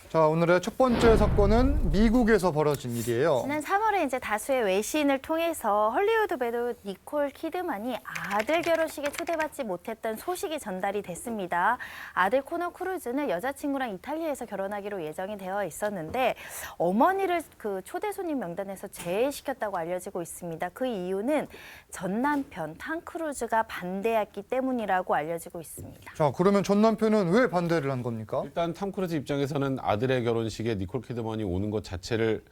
자, 오늘의 첫 번째 사건은 미국에서 벌어진 일이에요. 지난 3월에 이제 다수의 외신을 통해서 헐리우드 배우 니콜 키드만이 아들 결혼식에 초대받지 못했던 소식이 전달이 됐습니다. 아들 코너 크루즈는 여자친구랑 이탈리아에서 결혼하기로 예정이 되어 있었는데 어머니를 그 초대 손님 명단에서 제외시켰다고 알려지고 있습니다. 그 이유는 전 남편 탐 크루즈가 반대했기 때문이라고 알려지고 있습니다. 자, 그러면 전 남편은 왜 반대를 한 겁니까? 일단 탐 크루즈 입장에서는 아들의 결혼식에 니콜 키드먼이 오는 것 자체를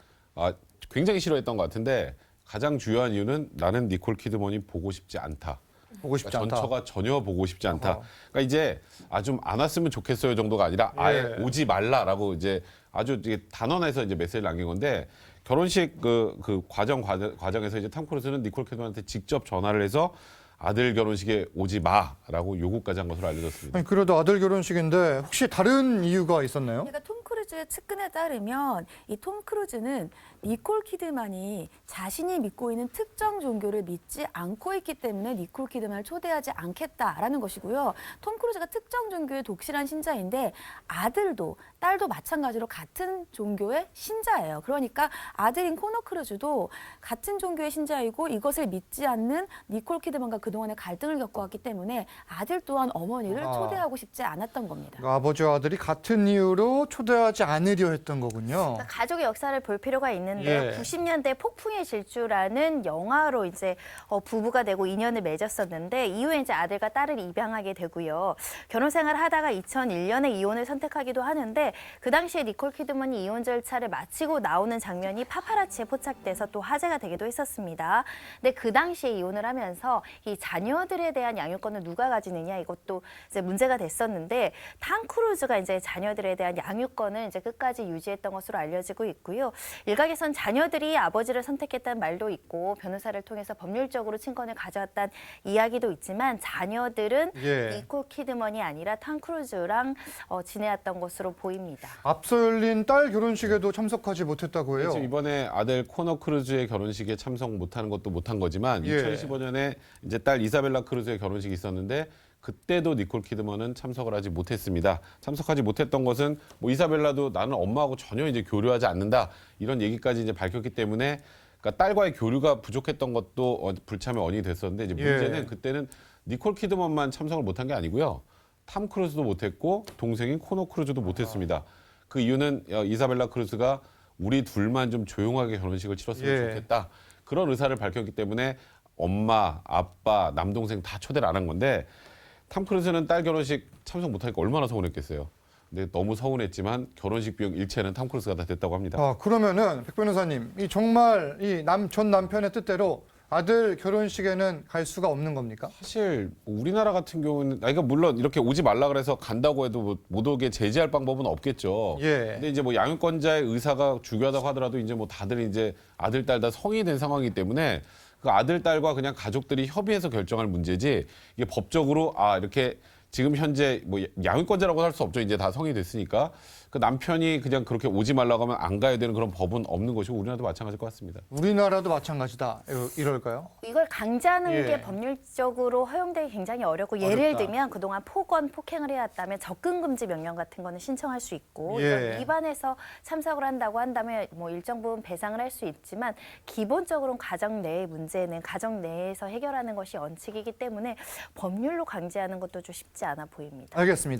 굉장히 싫어했던 것 같은데 가장 중요한 이유는 나는 니콜 키드먼이 보고 싶지 않다. 보고 싶지 않다. 전처가 전혀 보고 싶지 않다. 어허. 그러니까 이제 좀 안 왔으면 좋겠어요 정도가 아니라 아예 예. 오지 말라라고 이제 아주 이게 단언해서 이제 메시지를 남긴 건데 결혼식 그 과정에서 이제 탐 크루즈는 니콜 키드먼한테 직접 전화를 해서 아들 결혼식에 오지 마라고 요구까지 한 것으로 알려졌습니다. 아니, 그래도 아들 결혼식인데 혹시 다른 이유가 있었나요? 그러니까 톰 크루즈의 측근에 따르면 이 톰 크루즈는 니콜 키드만이 자신이 믿고 있는 특정 종교를 믿지 않고 있기 때문에 니콜 키드만을 초대하지 않겠다라는 것이고요. 톰 크루즈가 특정 종교의 독실한 신자인데 아들도 딸도 마찬가지로 같은 종교의 신자예요. 그러니까 아들인 코너 크루즈도 같은 종교의 신자이고 이것을 믿지 않는 니콜 키드만과 그동안의 갈등을 겪어왔기 때문에 아들 또한 어머니를 초대하고 싶지 않았던 겁니다. 그러니까 아버지와 아들이 같은 이유로 초대하지 않으려 했던 거군요. 가족의 역사를 볼 필요가 있는데요. 예. 90년대 폭풍의 질주라는 영화로 이제 부부가 되고 인연을 맺었었는데 이후에 이제 아들과 딸을 입양하게 되고요. 결혼 생활을 하다가 2001년에 이혼을 선택하기도 하는데 그 당시에 니콜 키드먼이 이혼 절차를 마치고 나오는 장면이 파파라치에 포착돼서 또 화제가 되기도 했었습니다. 근데 그 당시에 이혼을 하면서 이 자녀들에 대한 양육권을 누가 가지느냐 이것도 이제 문제가 됐었는데 탐 크루즈가 이제 자녀들에 대한 양육권을 이제 끝까지 유지했던 것으로 알려지고 있고요. 일각에선 자녀들이 아버지를 선택했다는 말도 있고 변호사를 통해서 법률적으로 친권을 가져왔다는 이야기도 있지만 자녀들은 예. 니콜 키드먼이 아니라 탐 크루즈랑 지내왔던 것으로 보입니다. 앞서 열린 딸 결혼식에도 참석하지 못했다고 해요. 지금 이번에 아들 코너 크루즈의 결혼식에 참석 못하는 것도 못한 거지만 예. 2015년에 이제 딸 이사벨라 크루즈의 결혼식이 있었는데 그때도 니콜 키드먼은 참석을 하지 못했습니다. 참석하지 못했던 것은 뭐 이사벨라도 나는 엄마하고 전혀 이제 교류하지 않는다 이런 얘기까지 이제 밝혔기 때문에 그러니까 딸과의 교류가 부족했던 것도 불참의 원인이 됐었는데 이제 문제는 예. 그때는 니콜 키드먼만 참석을 못한 게 아니고요. 탐 크루즈도 못했고 동생인 코너 크루즈도 못했습니다. 그 이유는 이사벨라 크루즈가 우리 둘만 좀 조용하게 결혼식을 치렀으면 예. 좋겠다. 그런 의사를 밝혔기 때문에 엄마, 아빠, 남동생 다 초대를 안 한 건데 탐 크루즈는 딸 결혼식 참석 못하니까 얼마나 서운했겠어요. 근데 너무 서운했지만 결혼식 비용 일체는 탐 크루즈가 다 됐다고 합니다. 그러면은 백 변호사님, 이 정말 이 전 남편의 뜻대로 아들 결혼식에는 갈 수가 없는 겁니까? 사실 우리나라 같은 경우는 그러니까 물론 이렇게 오지 말라 그래서 간다고 해도 못 오게 제지할 방법은 없겠죠. 예. 근데 이제 뭐 양육권자의 의사가 중요하다고 하더라도 이제 뭐 다들 이제 아들, 딸 다 성인이 된 상황이기 때문에 그 아들, 딸과 그냥 가족들이 협의해서 결정할 문제지 이게 법적으로 이렇게 지금 현재 뭐 양육권자라고 할 수 없죠. 이제 다 성인이 됐으니까. 그 남편이 그냥 그렇게 오지 말라고 하면 안 가야 되는 그런 법은 없는 것이고 우리나라도 마찬가지일 것 같습니다. 우리나라도 마찬가지다. 이럴까요? 이걸 강제하는 예. 게 법률적으로 허용되기 굉장히 어렵고 어렵다. 예를 들면 그동안 폭행을 해왔다면 접근금지 명령 같은 거는 신청할 수 있고 예. 이걸 위반해서 참석을 한다고 한다면 뭐 일정 부분 배상을 할 수 있지만 기본적으로는 가정 내의 문제는 가정 내에서 해결하는 것이 원칙이기 때문에 법률로 강제하는 것도 좀 쉽지 않아 보입니다. 알겠습니다.